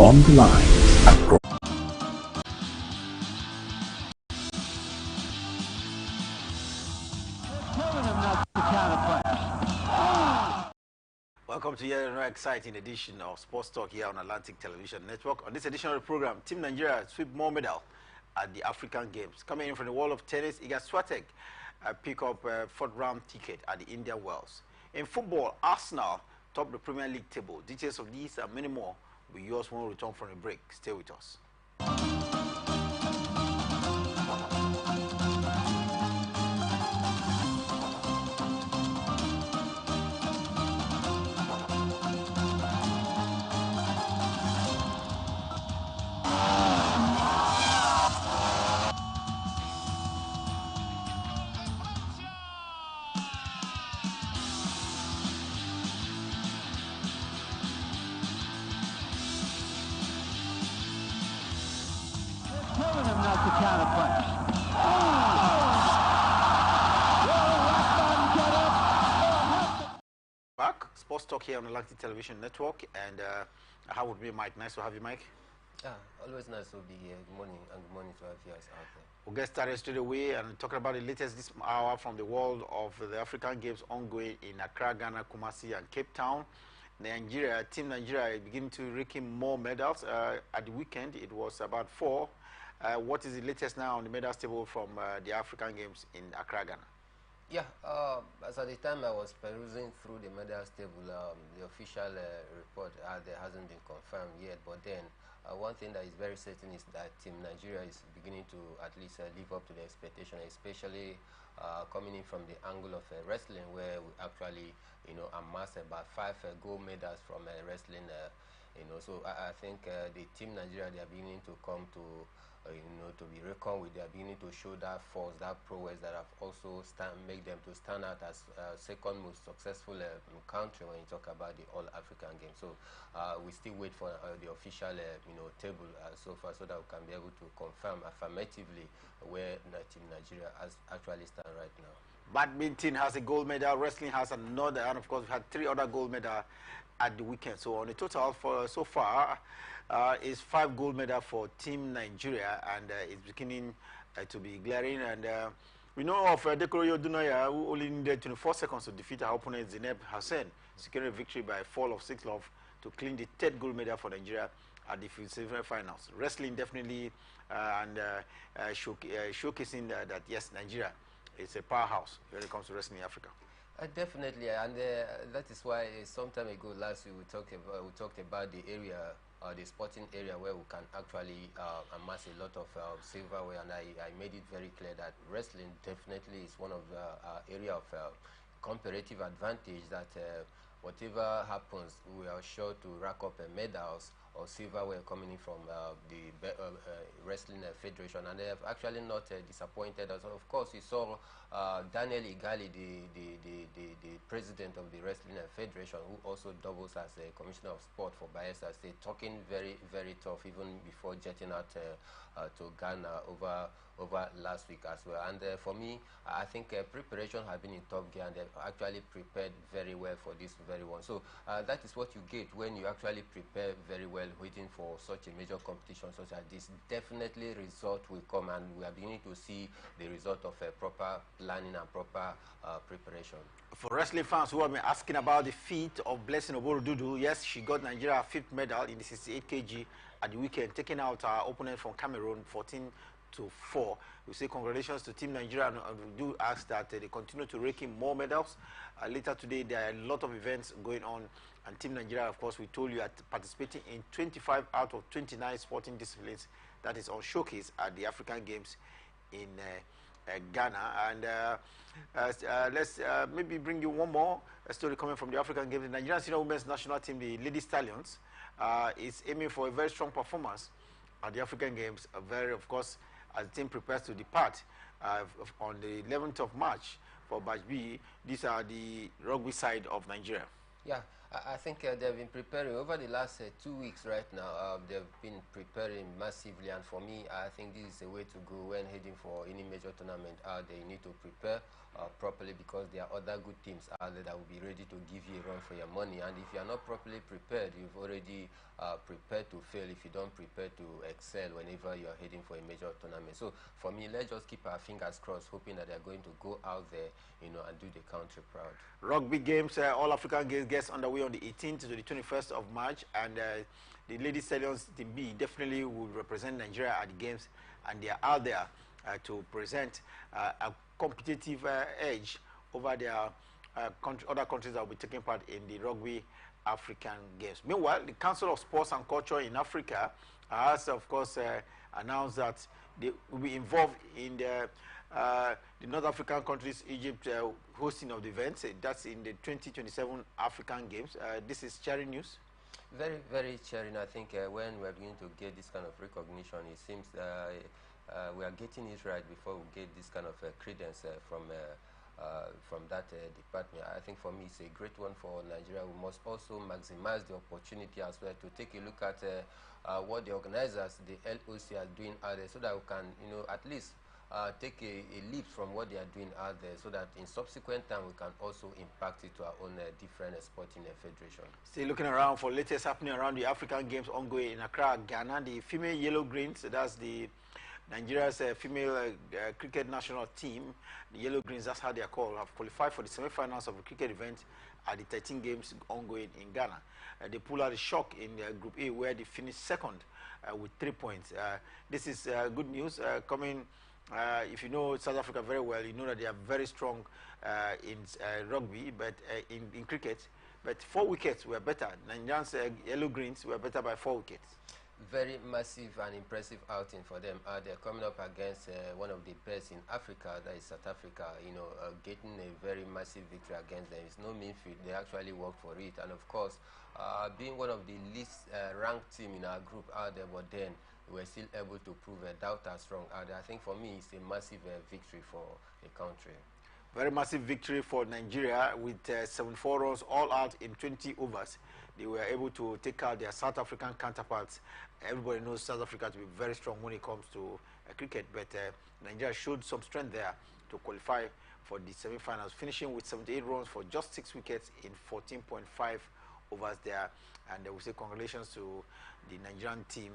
on the line. Welcome to yet another exciting edition of Sports Talk here on Atlantic Television Network. On this edition of the program, Team Nigeria sweep more medal at the African Games. Coming in from the world of tennis, Iga Swiatek pick up a fourth-round ticket at the Indian Wells. In football, Arsenal top the Premier League table. Details of these and many more will be yours when we return from a break. Stay with us. Back, Sports Talk here on Atlantic Television Network, and how would be Mike? Nice to have you, Mike. Always nice to be here. Good morning, and good morning to our viewers out there. We'll get started straight away and talking about the latest this hour from the world of the African Games ongoing in Accra, Ghana, Kumasi, and Cape Town. Team Nigeria is beginning to rake in more medals. At the weekend, it was about 4. What is the latest now on the medals table from the African Games in Accra, Ghana? As at the time I was perusing through the medals table, the official report there hasn't been confirmed yet, but then one thing that is very certain is that Team Nigeria is beginning to at least live up to the expectation, especially coming in from the angle of wrestling, where we actually, amassed about 5 gold medals from wrestling. So I think the Team Nigeria, they are beginning to come to to be reckoned with. They are beginning to show that force, that prowess that have also make them to stand out as second most successful country when you talk about the All African Games. So we still wait for the official table so far, so that we can be able to confirm affirmatively where Team Nigeria has actually stand right now. Badminton has a gold medal, wrestling has another, and of course we had 3 other gold medals at the weekend. So on the total for so far is 5 gold medals for Team Nigeria, and it's beginning to be glaring. And we know of Dekoroyo Dunaya, who only needed 24 seconds to defeat her opponent Zineb Hassan, securing a victory by a fall of 6-love to claim the 3rd gold medal for Nigeria at the semi-finals. Wrestling definitely showcasing that yes, Nigeria is a powerhouse when it comes to wrestling in Africa. Definitely, and that is why some time ago last week we talked about the area, the sporting area, where we can actually amass a lot of silverware, and I made it very clear that wrestling definitely is one of the area of comparative advantage, that whatever happens, we are sure to rack up medals or silverware coming in from the Wrestling Federation, and they have actually not disappointed us. Of course, you saw Daniel Igali, the president of the Wrestling Federation, who also doubles as a commissioner of sport for Bayelsa State, talking very, very tough even before jetting out to Ghana over last week as well. And for me, I think preparation has been in top gear, and they've actually prepared very well for this very one. So that is what you get when you actually prepare very well, waiting for such a major competition such as this. Definitely result will come, and we are beginning to see the result of proper planning and proper preparation. For wrestling fans who have been asking about the feat of Blessing Oborodudu, yes, she got Nigeria 5th medal in the 68 kg at the weekend, taking out our opponent from Cameroon 14-4. We say congratulations to Team Nigeria, and we do ask that they continue to rake in more medals. Later today, there are a lot of events going on, and Team Nigeria, of course, we told you, are participating in 25 out of 29 sporting disciplines that is on showcase at the African Games in Ghana. And let's maybe bring you one more story coming from the African Games. The Nigerian Senior Women's National Team, the Lady Stallions, is aiming for a very strong performance at the African Games. Of course, as the team prepares to depart on the 11th of March for Batch B. These are the rugby side of Nigeria. Yeah, I think they've been preparing over the last 2 weeks right now. They've been preparing massively, and for me, I think this is the way to go when heading for any major tournament out there. You need to prepare properly, because there are other good teams out there that will be ready to give you a run for your money. And if you are not properly prepared, you've already prepared to fail if you don't prepare to excel whenever you are heading for a major tournament. So for me, let's just keep our fingers crossed, hoping that they're going to go out there, and do the country proud. Rugby games, all African games gets underway on the 18th to the 21st of March, and the Lady Stallions Team B definitely will represent Nigeria at the games, and they are out there to present a competitive edge over their other countries that will be taking part in the Rugby African Games. Meanwhile, the Council of Sports and Culture in Africa has, of course, announced that they will be involved in the North African countries, Egypt, hosting of the events. That's in the 2027 African Games. This is cheering news. Very, very cheering. I think when we're beginning to get this kind of recognition, it seems we are getting it right before we get this kind of credence from that department. I think for me it's a great one for Nigeria. We must also maximize the opportunity as well to take a look at what the organizers, the LOC, are doing out there, so that we can, at least take a leap from what they are doing out there, so that in subsequent time we can also impact it to our own different sporting federation. Still looking around for latest happening around the African Games ongoing in Accra, Ghana. The female Yellow Greens, that's the Nigeria's female cricket national team, the Yellow Greens, that's how they are called, have qualified for the semi-finals of the cricket event at the 13 games ongoing in Ghana. They pulled out a shock in Group A, where they finished second with 3 points. This is good news coming. If you know South Africa very well, you know that they are very strong in rugby, but in cricket. But 4 wickets were better. Nigerians Yellow Greens were better by 4 wickets. Very massive and impressive outing for them. They're coming up against one of the best in Africa, that is South Africa. Getting a very massive victory against them. It's no mean feat. They actually worked for it, and of course, being one of the least ranked team in our group out there, but then we were still able to prove doubters wrong out there. I think for me, it's a massive victory for the country. Very massive victory for Nigeria with 74 runs all out in 20 overs. They were able to take out their South African counterparts. Everybody knows South Africa to be very strong when it comes to cricket, but Nigeria showed some strength there to qualify for the semi-finals, finishing with 78 runs for just 6 wickets in 14.5 overs there. And we say congratulations to the Nigerian team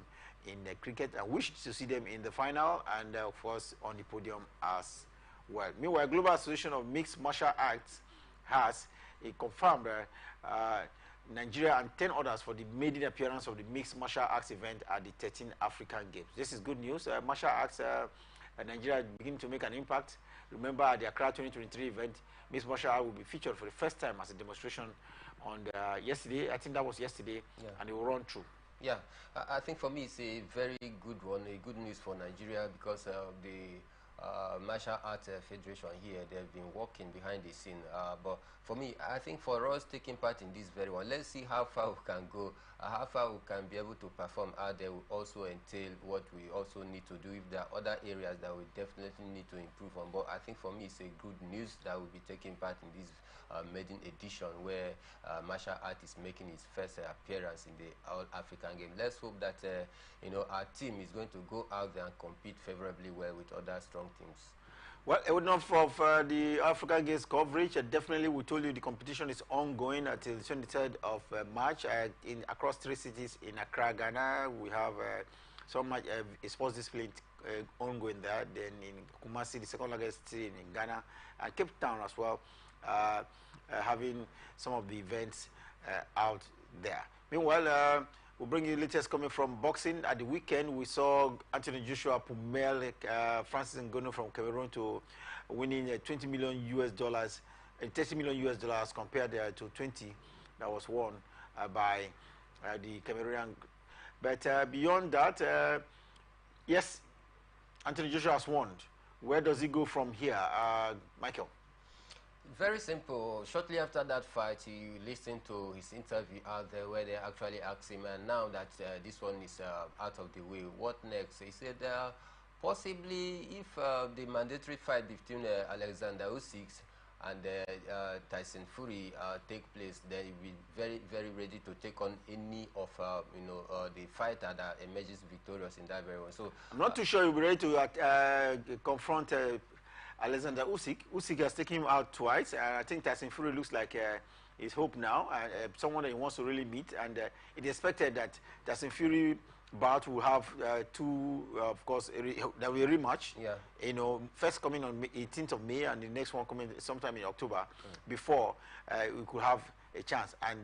in cricket, and wish to see them in the final and, of course, on the podium as well. Meanwhile, Global Association of Mixed Martial Arts has confirmed Nigeria and 10 others for the maiden appearance of the Mixed Martial Arts event at the 13th African Games. This is good news. Martial arts, Nigeria is beginning to make an impact. Remember, at the Accra 2023 event, Mixed Martial Arts will be featured for the first time as a demonstration on yesterday. I think that was yesterday, yeah. And it will run through. Yeah, I think for me it's a very good one, a good news for Nigeria, because the Martial Arts Federation here, they've been working behind the scene. But for me, I think for us taking part in this very one, let's see how far we can go, how far we can be able to perform out there will also entail what we also need to do. If there are other areas that we definitely need to improve on. But I think for me, it's a good news that we'll be taking part in this maiden edition, where martial art is making its first appearance in the All African Game. Let's hope that our team is going to go out there and compete favorably well with other strong teams. Well, enough of the African Games coverage. Definitely, we told you the competition is ongoing until the 23rd of March across 3 cities in Accra, Ghana. We have some match, sports display ongoing there. Then in Kumasi, the second largest city in Ghana, and Cape Town as well, having some of the events out there. Meanwhile, we'll bring you latest coming from boxing. At the weekend, we saw Anthony Joshua Pumel, Francis Ngannou from Cameroon, to winning $20 million US, $30 million US compared to 20 that was won by the Cameroonian. But beyond that, yes, Anthony Joshua has won. Where does he go from here, Michael? Very simple. Shortly after that fight, you listened to his interview out there, where they actually asked him, and now that this one is out of the way, what next? He said possibly if the mandatory fight between Alexander Usyk and Tyson Fury take place, they will be very, very ready to take on any of the fighter that emerges victorious in that very one. So I'm not too sure you'll be ready to confront Alexander Usyk. Usyk has taken him out twice, and I think Tyson Fury looks like his hope now, someone that he wants to really meet. And it is expected that Tyson Fury bout will have two, of course, there will be a rematch. Yeah. You know, first coming on 18th of May, and the next one coming sometime in October, before we could have a chance. And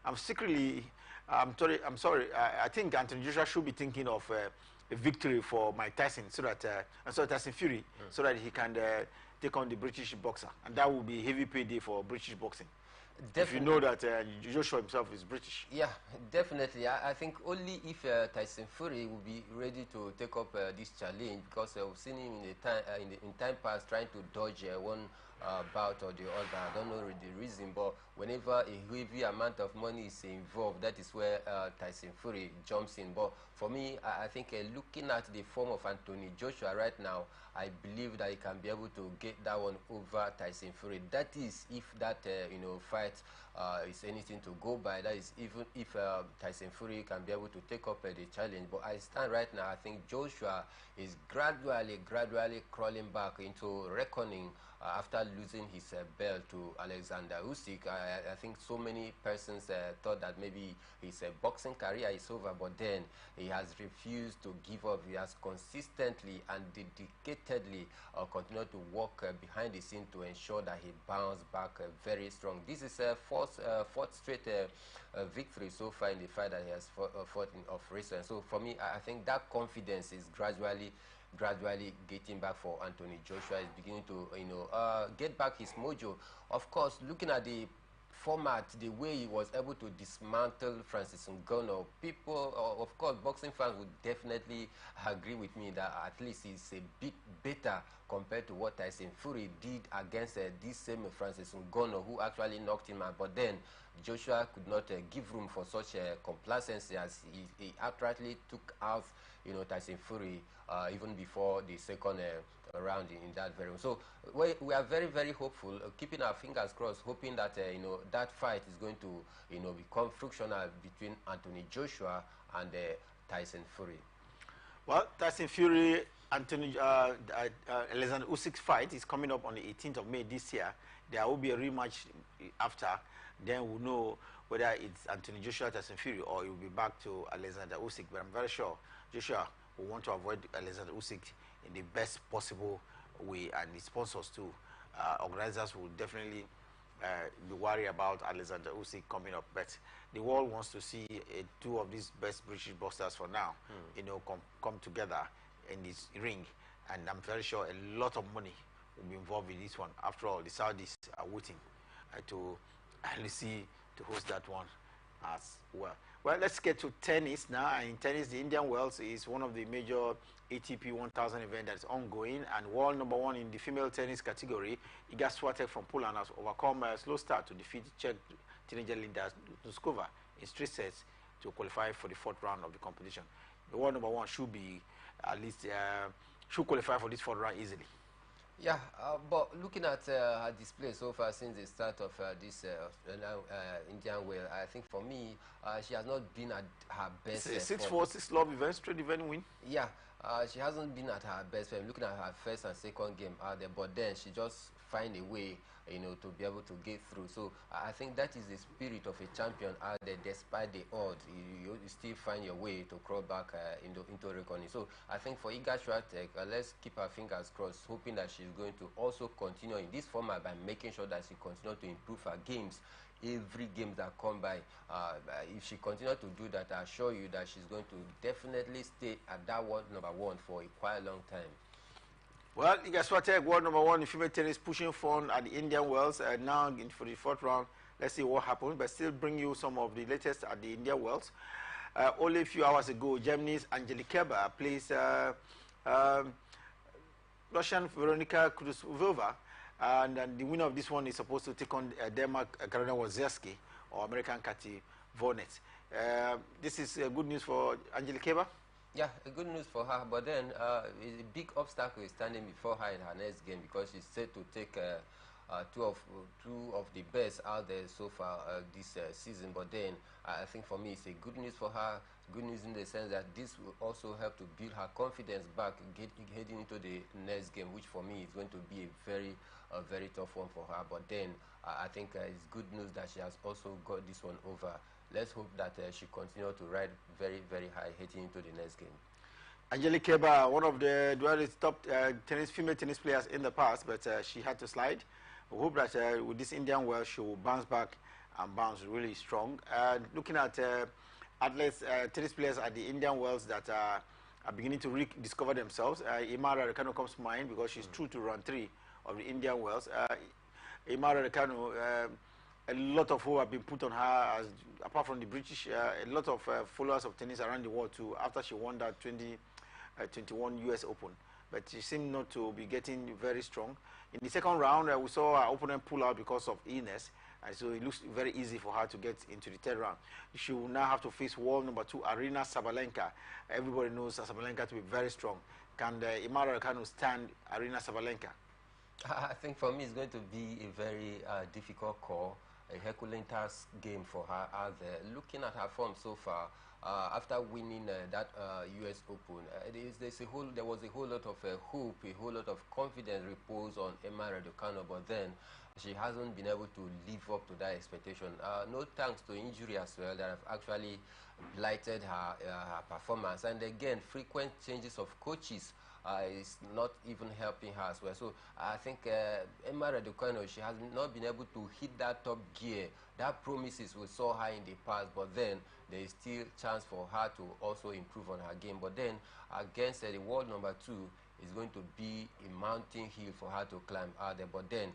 I'm secretly, I'm sorry. I think Anthony Joshua should be thinking of a victory for Mike Tyson, so that Tyson Fury, so that he can take on the British boxer, and that will be a heavy payday for British boxing. Definitely. If you know that Joshua himself is British. Yeah, definitely. I think only if Tyson Fury will be ready to take up this challenge, because we've seen him in time past trying to dodge one bout or the other. I don't know the reason, but whenever a heavy amount of money is involved, that is where Tyson Fury jumps in. But for me, I think looking at the form of Anthony Joshua right now, I believe that he can be able to get that one over Tyson Fury. That is, if that fight is anything to go by. That is, even if Tyson Fury can be able to take up the challenge. But I stand right now, I think Joshua is gradually crawling back into reckoning after losing his belt to Alexander Usyk. I think so many persons thought that maybe his boxing career is over, but then he has refused to give up. He has consistently and dedicatedly continued to work behind the scene to ensure that he bounced back very strong. This is a fourth straight victory so far in the fight that he has fought of recent. So for me, I think that confidence is gradually getting back for Anthony Joshua. Is beginning to get back his mojo. Of course, looking at the format, the way he was able to dismantle Francis Ngannou, people, of course, boxing fans would definitely agree with me that at least he's a bit better compared to what Tyson Fury did against this same Francis Ngannou, who actually knocked him out. But then Joshua could not give room for such complacency, as he outrightly took out Tyson Fury even before the second round in that very round. So we are very, very hopeful, keeping our fingers crossed, hoping that that fight is going to become frictional between Anthony Joshua and Tyson Fury. Well, Tyson Fury, Alexander Usyk's fight is coming up on the 18th of May this year. There will be a rematch after. Then we'll know whether it's Anthony Joshua, Tyson Fury, or it will be back to Alexander Usyk. But I'm very sure Joshua will want to avoid Alexander Usyk in the best possible way, and the sponsors too. Organizers will definitely be worried about Alexander Usyk coming up, but the world wants to see two of these best British boxers for now, come together in this ring, and I'm very sure a lot of money will be involved in this one. After all, the Saudis are waiting to host that one as well. Well, let's get to tennis now. And in tennis, the Indian Wells is one of the major ATP 1000 event that is ongoing, and world number one in the female tennis category, Iga Swiatek from Poland has overcome a slow start to defeat Czech teenager Linda Noskova in straight sets to qualify for the fourth round of the competition. The world number one should be at least should qualify for this fourth round easily. Yeah, but looking at her display so far since the start of this Indian Wells, I think for me, she has not been at her best. 6-4, 6 love event, straight event win. Yeah, she hasn't been at her best. I'm looking at her first and second game out there, but then she just find a way, to be able to get through. So I think that is the spirit of a champion out there. Despite the odds, you still find your way to crawl back into reckoning. So I think for Iga Swiatek, let's keep our fingers crossed, hoping that she's going to also continue in this format by making sure that she continues to improve her games every game that come by. If she continues to do that, I assure you that she's going to definitely stay at that world number one for a quite long time. Well, Iga Swiatek, world number one in female tennis, pushing forward at the Indian Wells. Now for the fourth round, let's see what happens. But still bring you some of the latest at the Indian Wells. Only a few hours ago, Germany's Angelique Kerber plays Russian Veronika Kudermetova, and the winner of this one is supposed to take on Denmark Karolina Wozniacki or American Katie Vornet. This is good news for Angelique Kerber. Yeah, good news for her, but then a big obstacle is standing before her in her next game, because she's set to take two of the best out there so far this season. But then I think for me it's a good news for her. Good news in the sense that this will also help to build her confidence back, heading into the next game, which for me is going to be a very tough one for her. But then I think it's good news that she has also got this one over. Let's hope that she continues to ride very, very high heading into the next game. Angelique Kerber, one of the top female tennis players in the past, but she had to slide. We hope that with this Indian Wells, she will bounce back and bounce really strong. Looking at athletes, tennis players at the Indian Wells that are beginning to rediscover themselves, Imara Raducanu comes to mind because she's true to round 3 of the Indian Wells. Imara Raducanu, a lot of who have been put on her, as, apart from the British, a lot of followers of tennis around the world too, after she won that 2021 US Open. But she seemed not to be getting very strong. In the second round, we saw her opponent pull out because of illness, and so it looks very easy for her to get into the third round. She will now have to face world number 2, Aryna Sabalenka. Everybody knows Sabalenka to be very strong. Can Imara Raducanu stand Aryna Sabalenka? I think for me it's going to be a very difficult call, a Herculean task game for her out there. Looking at her form so far, after winning that US Open, there was a whole lot of hope, a whole lot of confidence reposed on Emma Raducanu, but then she hasn't been able to live up to that expectation. No thanks to injury as well that have actually blighted her performance, and again frequent changes of coaches is not even helping her as well. So I think Emma Raducanu, she has not been able to hit that top gear. That promises we saw her in the past, but then there is still chance for her to also improve on her game. But then against the world number 2, is going to be a mountain hill for her to climb out there. But then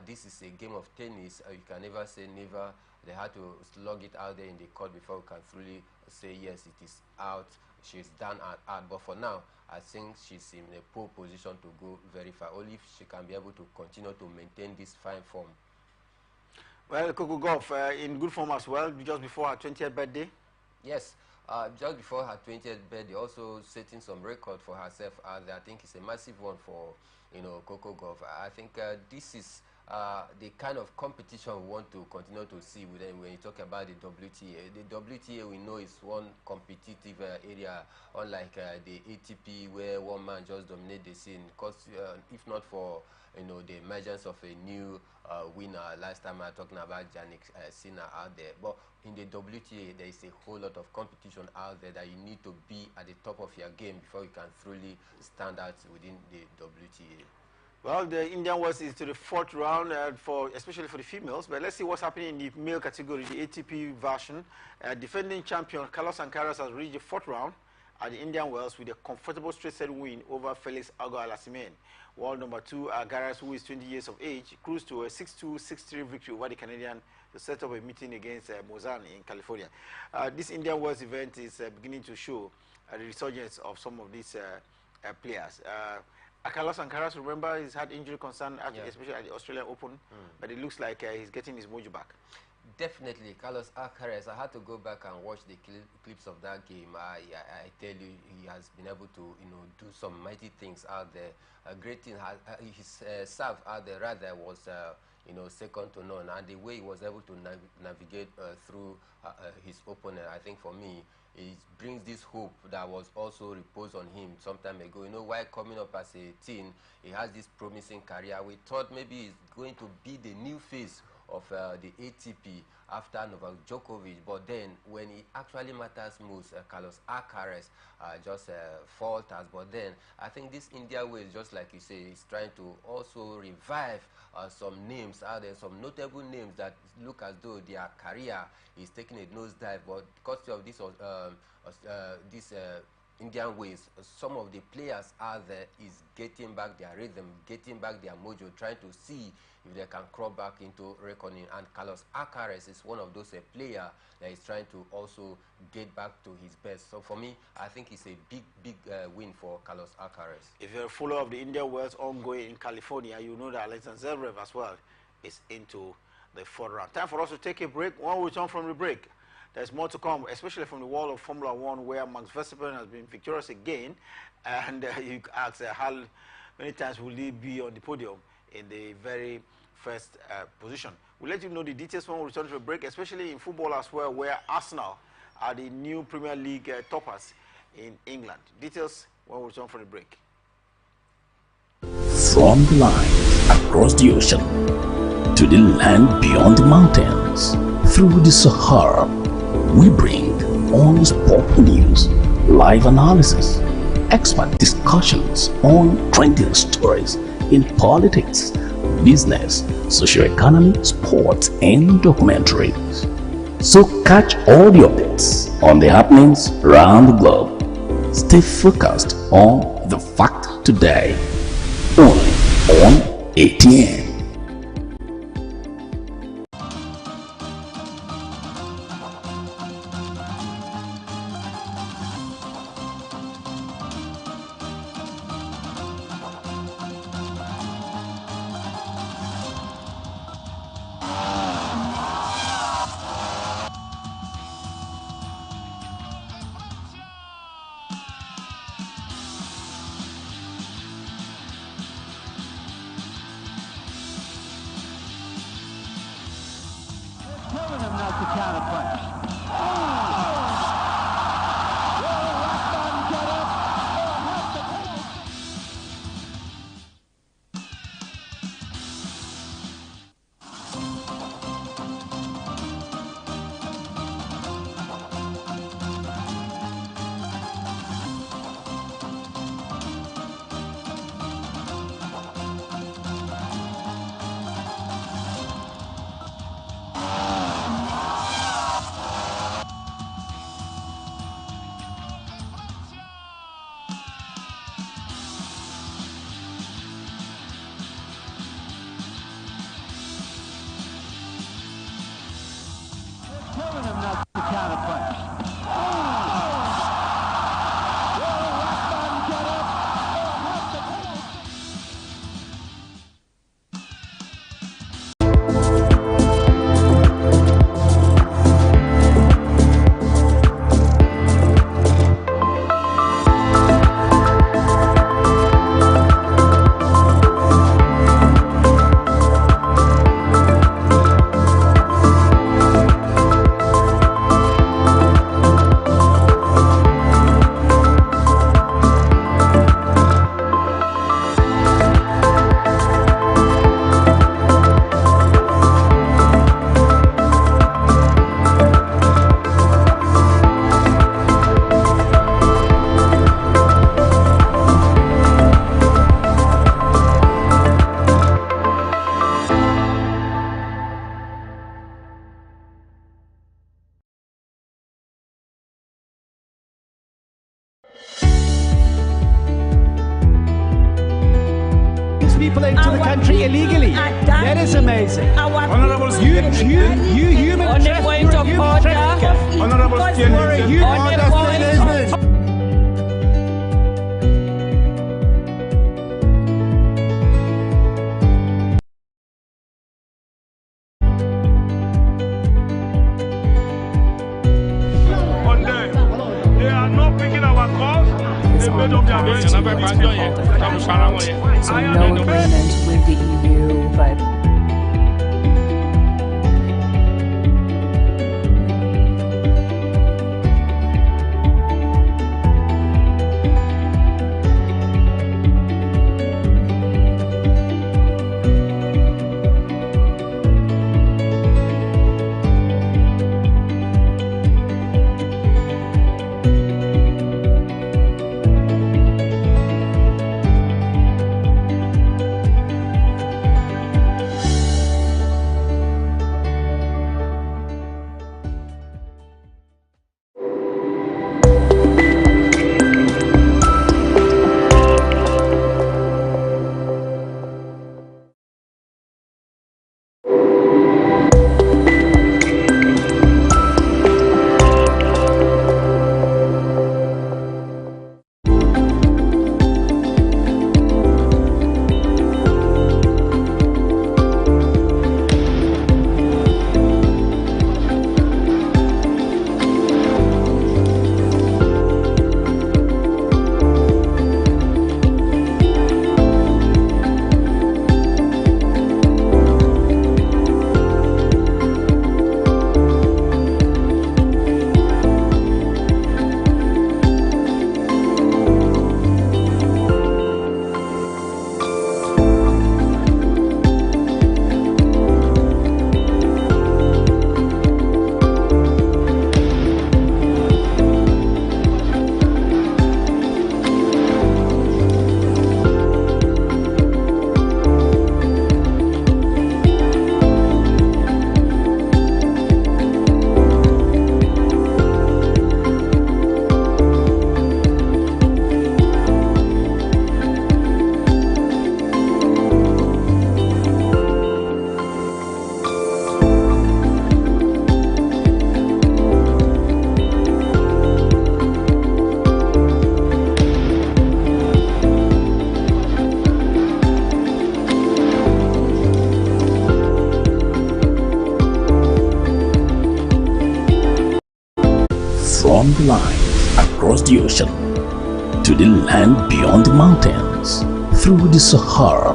this is a game of tennis. You can never say never. They had to slug it out there in the court before we can truly say yes, it is out. She's done out. But for now, I think she's in a poor position to go very far. Only if she can be able to continue to maintain this fine form. Well, Coco Gauff in good form as well, just before her 20th birthday. Yes, just before her 20th birthday, also setting some record for herself. I think it's a massive one for Coco Gauff. I think this is the kind of competition we want to continue to see with them when you talk about the WTA. The WTA we know is one competitive area, unlike the ATP where one man just dominates the scene. Because if not for the emergence of a new winner, last time I was talking about Jannik Sinner out there. But in the WTA, there is a whole lot of competition out there that you need to be at the top of your game before you can truly stand out within the WTA. Well, the Indian Wells is to the 4th round, especially for the females. But let's see what's happening in the male category, the ATP version. Defending champion Carlos Alcaraz has reached the 4th round at the Indian Wells with a comfortable straight-set win over Felix Auger-Aliassime. World number 2, Alcaraz, who is 20 years of age, cruised to a 6-2, 6-3 victory over the Canadian to set up a meeting against Mozan in California. This Indian Wells event is beginning to show the resurgence of some of these players. Carlos Alcaraz, remember, he's had injury concern, especially at the Australian Open, but it looks like he's getting his mojo back. Definitely, Carlos Alcaraz. I had to go back and watch the clips of that game. I tell you, he has been able to do some mighty things out there. A great thing. His serve out there rather was second to none, and the way he was able to navigate through his opponent, I think for me, it brings this hope that was also reposed on him some time ago. While coming up as a teen, he has this promising career. We thought maybe he's going to be the new face of the ATP after Novak Djokovic, but then when it actually matters most, Carlos Alcaraz just falters. But then I think this India way, just like you say, is trying to also revive some names out there, some notable names that look as though their career is taking a nosedive, but because of this Indian ways, some of the players out there is getting back their rhythm, getting back their mojo, trying to see if they can crawl back into reckoning. And Carlos Alcaraz is one of those players that is trying to also get back to his best. So for me, I think it's a big win for Carlos Alcaraz. If you're a follower of the Indian Wells ongoing in California, you know that Alexander Zverev as well is into the 4th round. Time for us to take a break. When we return from the break, there's more to come, especially from the world of Formula One, where Max Verstappen has been victorious again. And you ask how many times will he be on the podium in the very first position. We'll let you know the details when we return to a break, especially in football as well, where Arsenal are the new Premier League toppers in England. Details when we return from the break. From the line across the ocean to the land beyond the mountains, through the Sahara, we bring on sport news, live analysis, expert discussions on trending stories in politics, business, socio-economy, sports, and documentaries. So catch all the updates on the happenings around the globe. Stay focused on the fact today, only on ATN. Telling him not to counterpunch. Telling him not to counterpunch. People into the country illegally. That is amazing. Honorable You human On the point of order. Honorable they are not picking our calls. They made up their minds. So no agreement with the EU, but the lines across the ocean to the land beyond the mountains. Through the Sahara,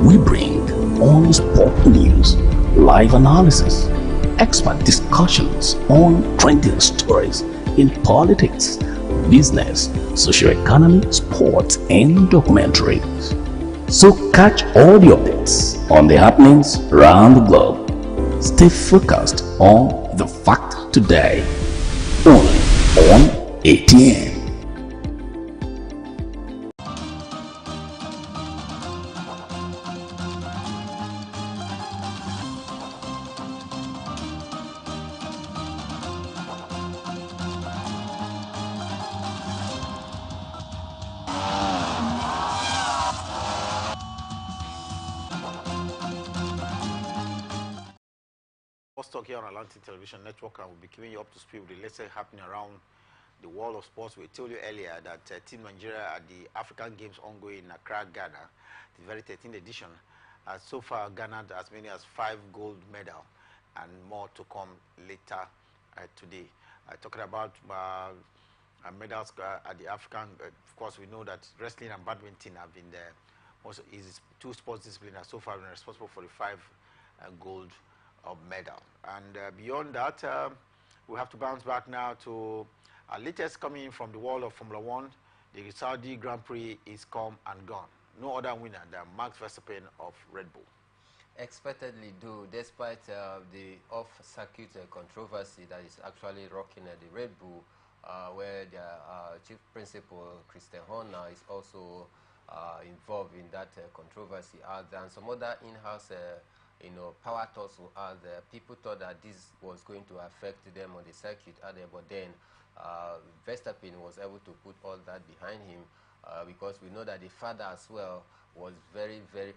we bring on sport news, live analysis, expert discussions on trending stories in politics, business, socio-economy, sports, and documentaries. So catch all the updates on the happenings around the globe. Stay focused on the fact today, only on ATN. Sports Talk here on Atlantic Television Network, and we'll be keeping you up to speed with the latest happening around the world of sports. We told you earlier that Team Nigeria at the African Games ongoing in Accra, Ghana, the very 13th edition, has so far garnered as many as 5 gold medals and more to come later today. Talking about medals at the African, of course, we know that wrestling and badminton have been there. Also, is 2 sports disciplines have so far been responsible for the 5 gold of medal. And beyond that, we have to bounce back now to our latest coming in from the world of Formula One. The Saudi Grand Prix is come and gone. No other winner than Max Verstappen of Red Bull. Expectedly do, despite the off-circuit controversy that is actually rocking the Red Bull, where their chief principal, Christian Horner, is also involved in that controversy, and some other in-house power thoughts who are there. People thought that this was going to affect them on the circuit, but then Verstappen was able to put all that behind him, because we know that the father as well was very, very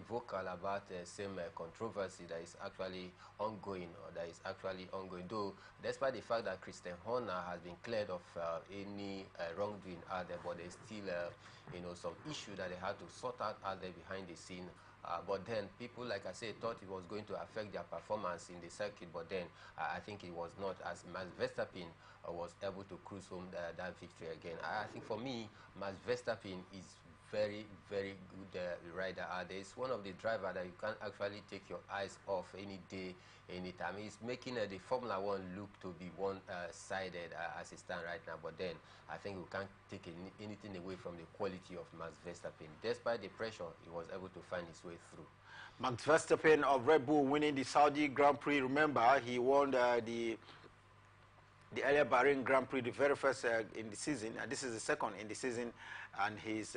vocal about the same controversy that is actually ongoing, though despite the fact that Christian Horner has been cleared of any wrongdoing out there, but there's still some issue that they had to sort out there behind the scene. But then people, like I said, thought it was going to affect their performance in the circuit, but then I think it was not, as Max Verstappen was able to cruise home that victory again. I think for me, Max Verstappen is very good rider. There is one of the drivers that you can't actually take your eyes off any day, anytime. He's making the Formula One look to be one-sided as it stands right now, but then I think we can't take anything away from the quality of Max Verstappen. Despite the pressure, he was able to find his way through. Max Verstappen of Red Bull winning the Saudi Grand Prix. Remember, he won the earlier Bahrain Grand Prix, the very first in the season, and this is the second in the season, and he's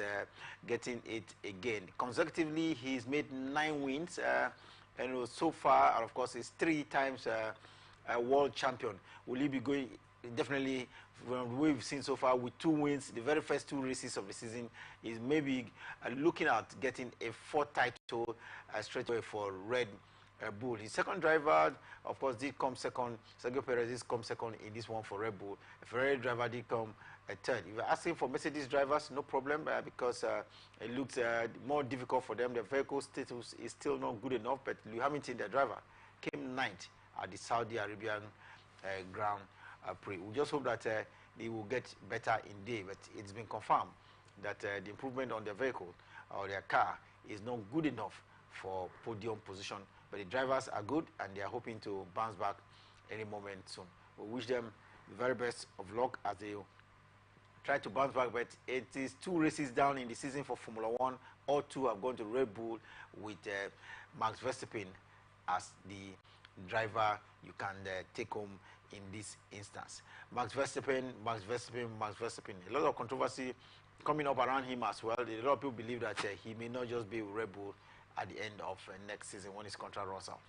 getting it again. Consecutively, he's made 9 wins, and so far, and of course, he's 3 times world champion. Will he be going? Definitely, from what we've seen so far, with 2 wins, the very first 2 races of the season, is maybe looking at getting a 4th title straight away for Red Bull. His second driver, of course, did come second. Sergio Perez did come second in this one for Red Bull. A Ferrari driver did come 3rd. If you're asking for Mercedes drivers, no problem, because it looks more difficult for them. The vehicle status is still not good enough, but Lewis Hamilton, the driver, came 9th at the Saudi Arabian Grand Prix. We just hope that they will get better in day, but it's been confirmed that the improvement on their vehicle or their car is not good enough for podium position. But the drivers are good, and they are hoping to bounce back any moment soon. We wish them the very best of luck as they try to bounce back. But it is 2 races down in the season for Formula One. All 2 have gone to Red Bull, with Max Verstappen as the driver you can take home in this instance. Max Verstappen. A lot of controversy coming up around him as well. A lot of people believe that he may not just be with Red Bull at the end of next season when his contract runs out.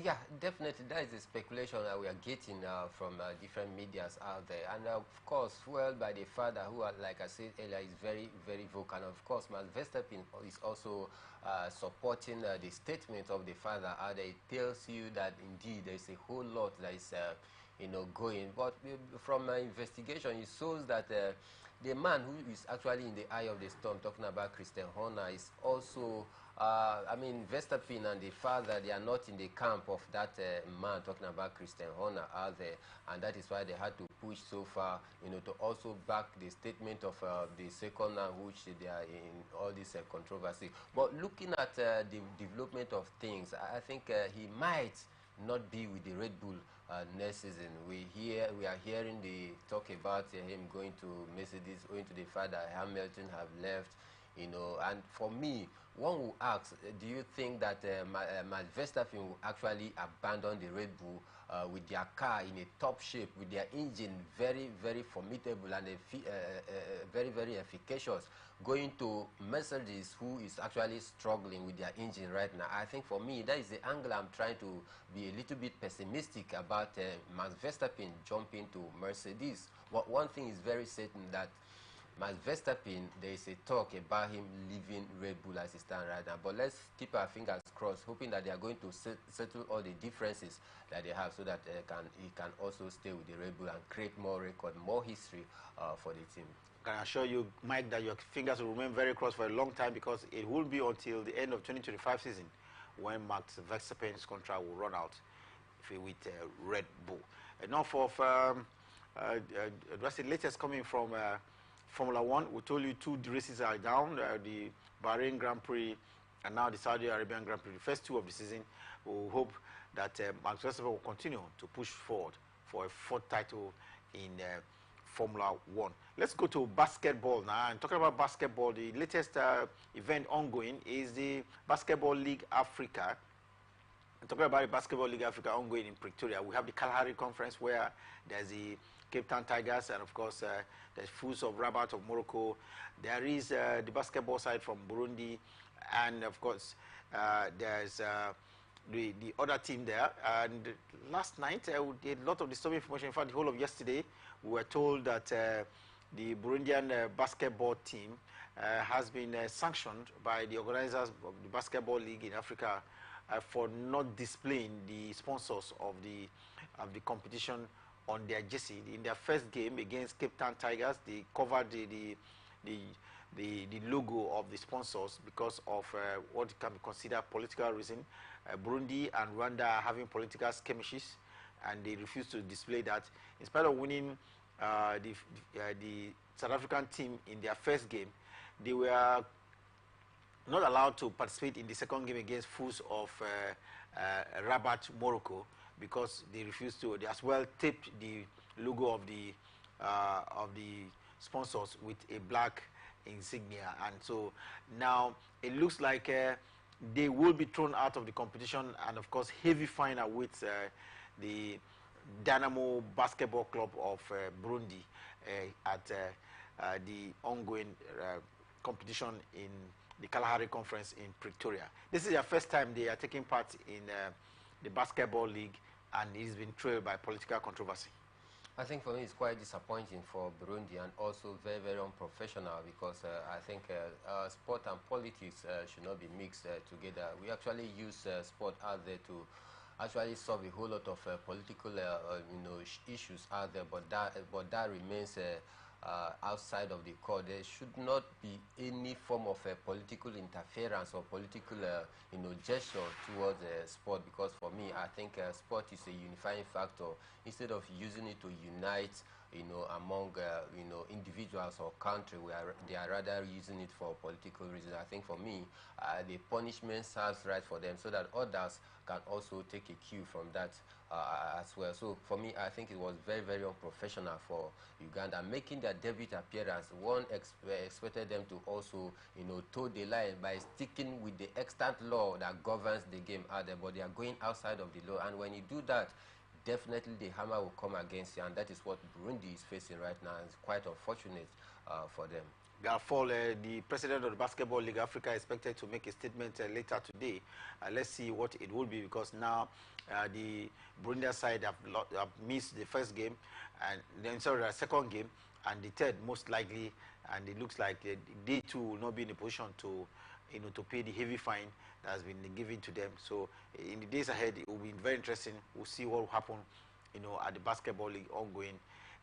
Yeah, definitely. That is the speculation that we are getting from different medias out there. And of course, fueled by the father, who, like I said earlier, is very vocal. And of course, Max Verstappen is also supporting the statement of the father. It tells you that indeed there is a whole lot that is going. But from my investigation, it shows that the man who is actually in the eye of the storm, talking about Christian Horner, is also Verstappen and the father, they are not in the camp of that man talking about Christian Horner, are there? And that is why they had to pushed so far, to also back the statement of the second man, which they are in all this controversy. But looking at the development of things, I think he might not be with the Red Bull next season. We are hearing the talk about him going to Mercedes, owing to the fact that Hamilton have left. And for me, one will ask, do you think that Max Verstappen will actually abandon the Red Bull with their car in a top shape, with their engine very, very formidable and very, very efficacious, going to Mercedes, who is actually struggling with their engine right now? I think for me, that is the angle I'm trying to be a little bit pessimistic about Max Verstappen jumping to Mercedes. But one thing is very certain, that Max Verstappen, there is a talk about him leaving Red Bull as it stands right now. But let's keep our fingers crossed, hoping that they are going to settle all the differences that they have, so that he can also stay with the Red Bull and create more record, more history for the team. I can assure you, Mike, that your fingers will remain very crossed for a long time, because it will be until the end of 2025 season when Max Verstappen's contract will run out with Red Bull. Enough of what's the latest coming from Formula One. We told you 2 races are down, the Bahrain Grand Prix and now the Saudi Arabian Grand Prix, the first 2 of the season. We hope that Max Verstappen will continue to push forward for a 4th title in Formula One. Let's go to basketball now. And talking about basketball, the latest event ongoing is the Basketball League Africa. Talking about the Basketball League Africa ongoing in Pretoria, we have the Kalahari Conference, where there's the Cape Town Tigers, and of course there's Fools of Rabat of Morocco. There is the basketball side from Burundi, and of course there's the other team there. And last night we did a lot of disturbing information. In fact, the whole of yesterday we were told that the Burundian basketball team has been sanctioned by the organizers of the Basketball League in Africa for not displaying the sponsors of the competition on their jersey. In their first game against Cape Town Tigers, they covered the logo of the sponsors because of what can be considered political reason. Burundi and Rwanda are having political skirmishes, and they refused to display that. In spite of winning the South African team in their first game, they were not allowed to participate in the second game against Fools of Rabat, Morocco, because they refused to. They as well taped the logo of the sponsors with a black insignia, and so now it looks like they will be thrown out of the competition, and of course heavy fine awaits the Dynamo Basketball Club of Burundi at the ongoing competition in the Kalahari Conference in Pretoria. This is their first time they are taking part in the Basketball League, and it has been trailed by political controversy. I think for me it's quite disappointing for Burundi, and also very, very unprofessional, because I think sport and politics should not be mixed together. We actually use sport out there to actually solve a whole lot of political issues out there, but that remains outside of the court. There should not be any form of political interference or political gesture towards sport, because for me I think sport is a unifying factor. Instead of using it to unite among individuals or country, they are rather using it for political reasons. I think for me the punishment serves right for them, so that others can also take a cue from that as well. So for me, I think it was very, very unprofessional for Uganda making their debut appearance. One expected them to also toe the line by sticking with the extant law that governs the game out there, but they are going outside of the law, and when you do that, definitely the hammer will come against you, and that is what Burundi is facing right now. It's quite unfortunate for them. Garfol, the president of the Basketball League Africa, is expected to make a statement later today. Let's see what it will be, because now the Burundian side have missed the first game, and then the second game, and the third most likely, and it looks like they too will not be in a position to to pay the heavy fine that has been given to them. So in the days ahead, it will be very interesting. We'll see what will happen at the Basketball League ongoing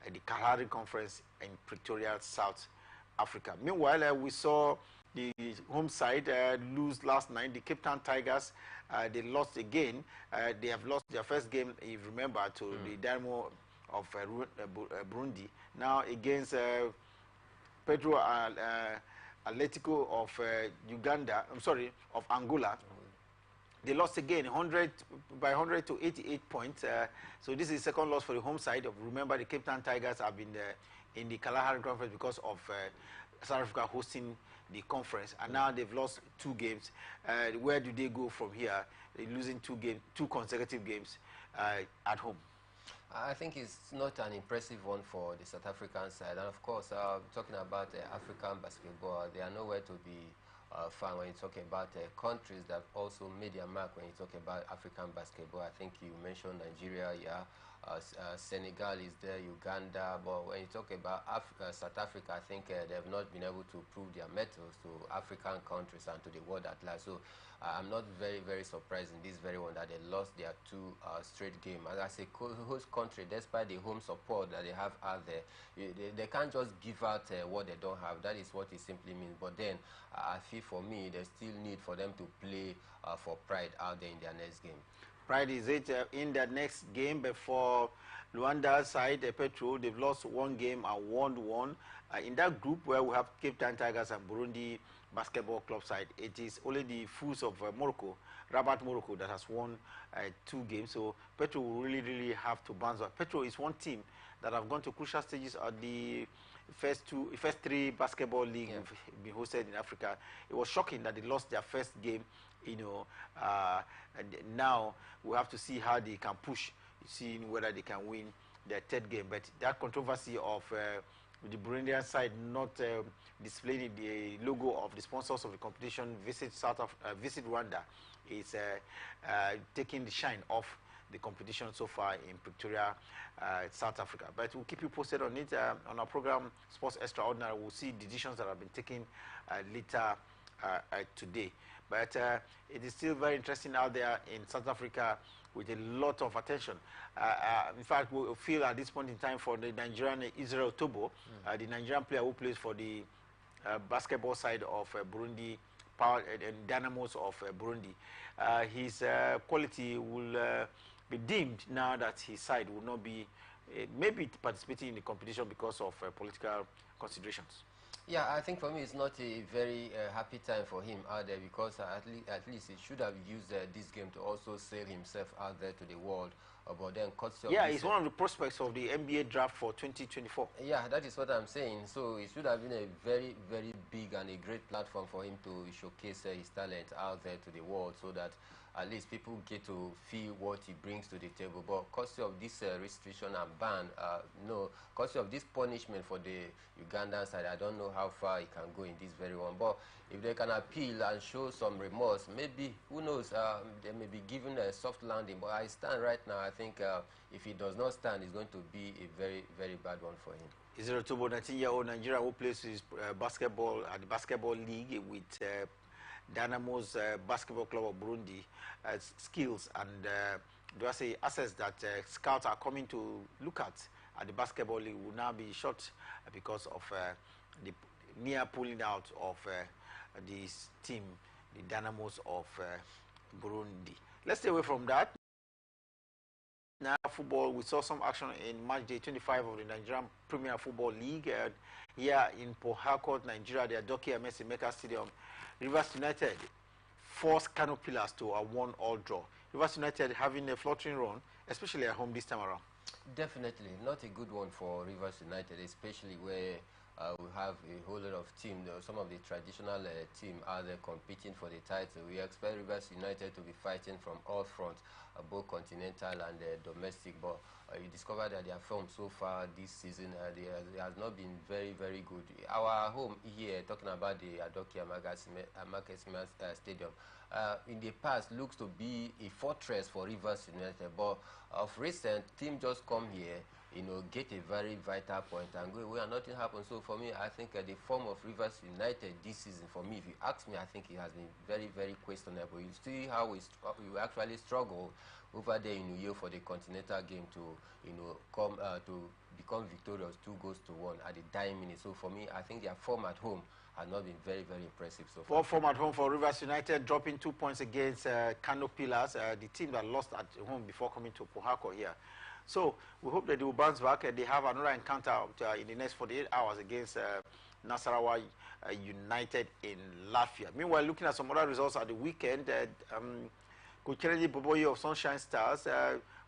at the Kalahari Conference in Pretoria, South Africa. Meanwhile, we saw the home side lose last night. The Cape Town Tigers, they lost again. They have lost their first game, if you remember, to the Dynamo of Burundi. Now against Pedro Atletico of Uganda, I'm sorry, of Angola. They lost again 100 to 88 points. So this is the second loss for the home side. Remember, the Cape Town Tigers have been in the Kalahari Conference because of South Africa hosting the conference, and now they've lost 2 games. Where do they go from here? They're losing 2 consecutive games at home. I think it's not an impressive one for the South African side. And of course, talking about African basketball, they are nowhere to be found when you talk about countries that also made their mark when you talk about African basketball. I think you mentioned Nigeria, yeah. Senegal is there, Uganda, but when you talk about South Africa, I think they have not been able to prove their mettle to African countries and to the world at large. So I'm not very, very surprised in this very one that they lost their 2 straight games. As a host country, despite the home support that they have out there, they can't just give out what they don't have. That is what it simply means. But then I feel for me, there's still need for them to play for pride out there in their next game. Pride is it in their next game before Luanda side, Petro. They've lost 1 game and won 1. In that group where we have Cape Town Tigers and Burundi Basketball Club side, it is only the Fools of Morocco, Rabat Morocco, that has won 2 games. So Petro will really have to bounce back. Petro is one team that have gone to crucial stages at the first 3 basketball leagues been hosted in Africa. It was shocking that they lost their first game. You know, and now we have to see how they can push, seeing whether they can win their 3rd game. But that controversy of the Burundian side not displaying the logo of the sponsors of the competition, visit Rwanda, is taking the shine off the competition so far in Pretoria, South Africa. But we'll keep you posted on it on our program, Sports Extraordinary. We'll see decisions that have been taken later today. But it is still very interesting out there in South Africa with a lot of attention. In fact, we feel at this point in time for the Nigerian Israel Tobo, the Nigerian player who plays for the basketball side of Burundi, Power and Dynamos of Burundi. His quality will be deemed now that his side will not be maybe participating in the competition because of political considerations. Yeah, I think for me it's not a very happy time for him out there, because at least he should have used this game to also sell himself out there to the world. But then, he's one of the prospects of the NBA draft for 2024. Yeah, that is what I'm saying. So it should have been a very, very big and a great platform for him to showcase his talent out there to the world, so that at least people get to feel what he brings to the table. But because of this restriction and ban, no, because of this punishment for the Ugandan side, I don't know how far he can go in this very one. But if they can appeal and show some remorse, maybe, who knows, they may be given a soft landing. But I stand right now, I think if he does not stand, it's going to be a very, very bad one for him. Israel Tobo, 19-year-old Nigerian who plays his basketball at the basketball league with Dynamo's Basketball Club of Burundi, skills and do I say assets that scouts are coming to look at the basketball league will now be shot because of the near pulling out of this team, the Dynamos of Burundi. Let's stay away from that. Now, football, we saw some action in match day 25 of the Nigerian Premier Football League. Here in Port Harcourt, Nigeria, the Adokia Messi Maker Stadium, Rivers United forced Kano Pillars to a 1-all draw. Rivers United having a fluttering run, especially at home this time around. Definitely not a good one for Rivers United, especially where we have a whole lot of teams, some of the traditional teams are there competing for the title. We expect Rivers United to be fighting from all fronts, both continental and domestic, but you discover that their form so far this season they has not been very, very good. Our home here, talking about the Adokia Makesima Stadium, in the past looks to be a fortress for Rivers United, but of recent, team just come here, you know, get a very vital point and go away and nothing happens. So for me, I think the form of Rivers United this season, for me, if you ask me, I think it has been very, very questionable. You see how we actually struggle over there in New York for the continental game to, you know, come to become victorious 2-1 at the dying minute. So for me, I think their form at home has not been very, very impressive so far. Poor form at home for Rivers United, dropping 2 points against Kano Pillars, the team that lost at home before coming to Port Harcourt here. So we hope that they will bounce back. They have another encounter in the next 48 hours against Nasarawa United in Latvia. Meanwhile, looking at some other results at the weekend, Coach Kennedy Boboye of Sunshine Stars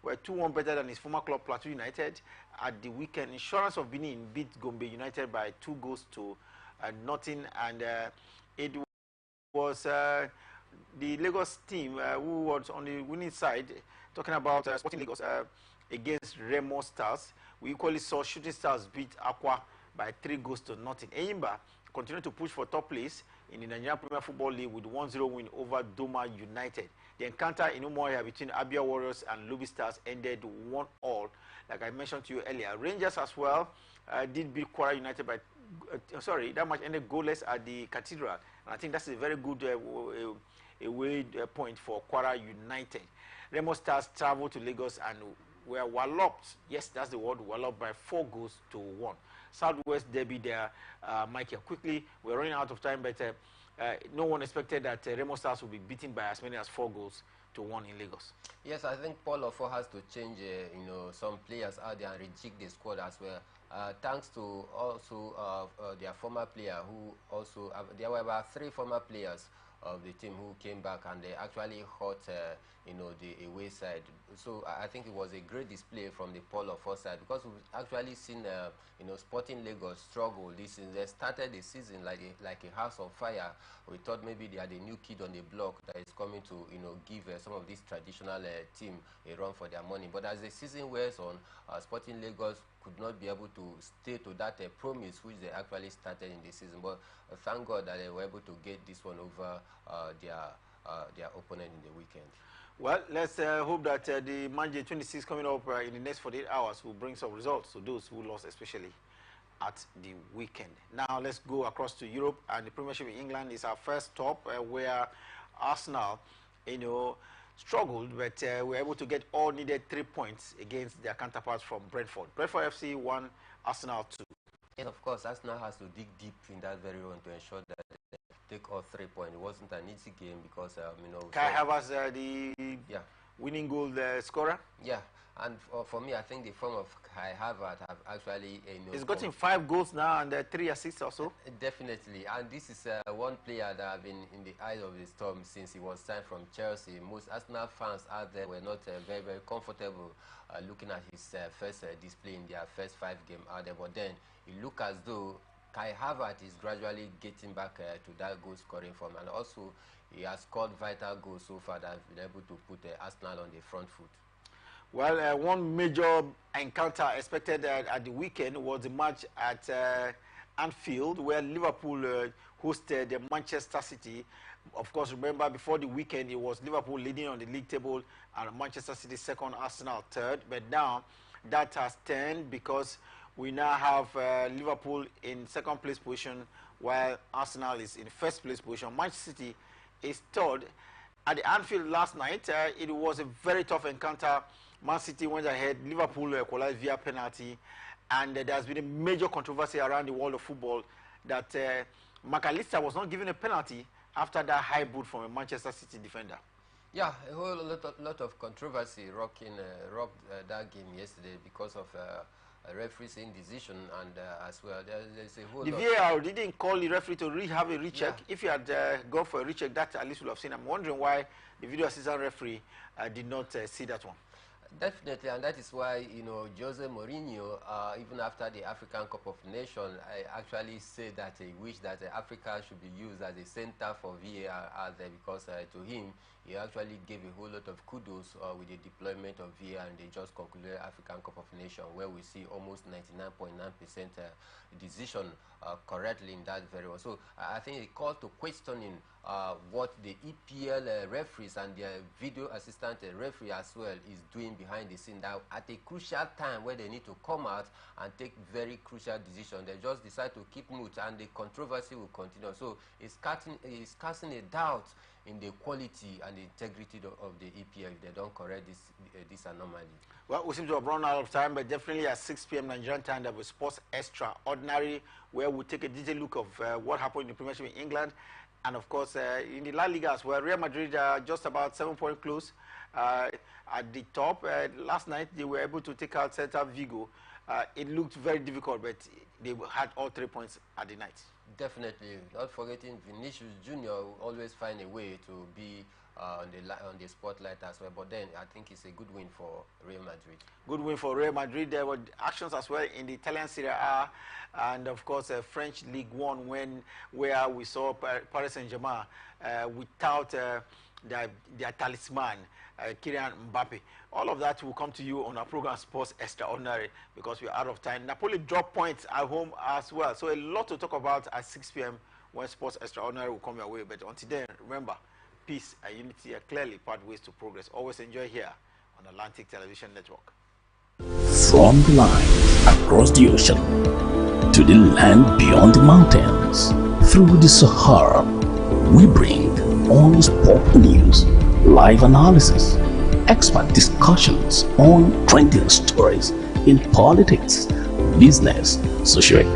were 2-1 better than his former club Plateau United at the weekend. Insurance of Benin beat Gombe United by 2 goals to nothing, and it was the Lagos team who was on the winning side, talking about Sporting Lagos against Remo Stars. We equally saw Shooting Stars beat Aqua by 3 goals to nothing. Eyimba continued to push for top place in the Nigerian Premier Football League with 1-0 win over Doma United. The encounter in Umuahia between Abia Warriors and Lobby Stars ended 1-1, like I mentioned to you earlier. Rangers as well did beat Kwara United by, that match ended goalless at the Cathedral. And I think that's a very good away point for Kwara United. Remo Stars traveled to Lagos and were walloped. Yes, that's the word, walloped by 4 goals to 1. Southwest Derby there, Michael. Quickly, we're running out of time, but no one expected that Remo Stars would be beaten by as many as 4 goals to 1 in Lagos. Yes, I think Paul Ofo has to change, some players out there and rejig the squad as well. Thanks to also their former player who also, there were about 3 former players of the team who came back, and they actually hurt, the away side. So I think it was a great display from the Paul Ofo side, because we've actually seen, Sporting Lagos struggle this season. They started the season like a house on fire. We thought maybe they had a new kid on the block that is coming to, give some of this traditional team a run for their money. But as the season wears on, Sporting Lagos could not be able to stay to that promise which they actually started in the season. But thank God that they were able to get this one over their opponent in the weekend. Well, let's hope that the Monday 26 coming up in the next 48 hours will bring some results to those who lost, especially at the weekend. Now let's go across to Europe, and the Premiership in England is our first stop, where Arsenal, struggled, but were able to get all needed 3 points against their counterparts from Brentford. Brentford FC won, Arsenal 2. And of course, Arsenal has to dig deep in that very one to ensure that they take all 3 points. It wasn't an easy game because, Kai Havertz, the winning goal scorer? Yeah, and for me, I think the form of Kai Havertz have actually, he's gotten 5 goals now and 3 assists or so. Definitely, and this is one player that have been in the eye of the storm since he was signed from Chelsea. Most Arsenal fans out there were not very, very comfortable looking at his first display in their first 5 games out there. But then it looked as though Kai Havertz is gradually getting back to that goal scoring form, and also he has scored vital goals so far that have been able to put Arsenal on the front foot. Well, one major encounter expected at the weekend was the match at Anfield, where Liverpool hosted Manchester City. Of course, remember, before the weekend, it was Liverpool leading on the league table and Manchester City second, Arsenal third. But now that has turned, because we now have Liverpool in second place position, while Arsenal is in first place position. Manchester City is third. At the Anfield last night, it was a very tough encounter. Man City went ahead, Liverpool equalized via penalty, and there has been a major controversy around the world of football that McAllister was not given a penalty after that high boot from a Manchester City defender. Yeah, a whole lot of controversy rocked that game yesterday because of a referee's indecision, and as well there's a whole the lot. VAR didn't call the referee to have a recheck. Yeah. If you had gone for a recheck, that at least would have seen. I'm wondering why the video assistant referee did not see that one. Definitely, and that is why, Jose Mourinho, even after the African Cup of Nations, I actually said that he wished that Africa should be used as a center for VAR out there, because to him, he actually gave a whole lot of kudos with the deployment of VAR, and they just concluded African Cup of Nations, where we see almost 99.9% decision correctly in that very well. So I think it called to questioning what the EPL referees and their video assistant referee as well is doing behind the scene. That at a crucial time where they need to come out and take very crucial decisions, they just decide to keep mute, and the controversy will continue. So it's casting a doubt in the quality and the integrity of the EPL if they don't correct this anomaly. Well, we seem to have run out of time, but definitely at 6 p.m. Nigerian time, there was Sports Extraordinary, where we'll take a detailed look of what happened in the Premiership in England, and of course course, in the La Liga as well, Real Madrid just about 7-point close at the top. Last night, they were able to take out Celta Vigo. It looked very difficult, but they had all 3 points at the night. Definitely, not forgetting Vinicius Junior will always find a way to be on the spotlight as well. But then I think it's a good win for Real Madrid. Good win for Real Madrid. There were actions as well in the Italian Serie A, and of course French League One, where we saw Paris Saint-Germain without their talisman, Kylian Mbappe. All of that will come to you on our program Sports Extraordinary, because we're out of time. Napoli dropped points at home as well. So a lot to talk about at 6 p.m. when Sports Extraordinary will come your way. But until then, remember, peace and unity are clearly pathways to progress. Always enjoy here on Atlantic Television Network. From the line across the ocean to the land beyond the mountains, through the Sahara, we bring all sport news, live analysis, expert discussions on trending stories in politics, business, socio-economic,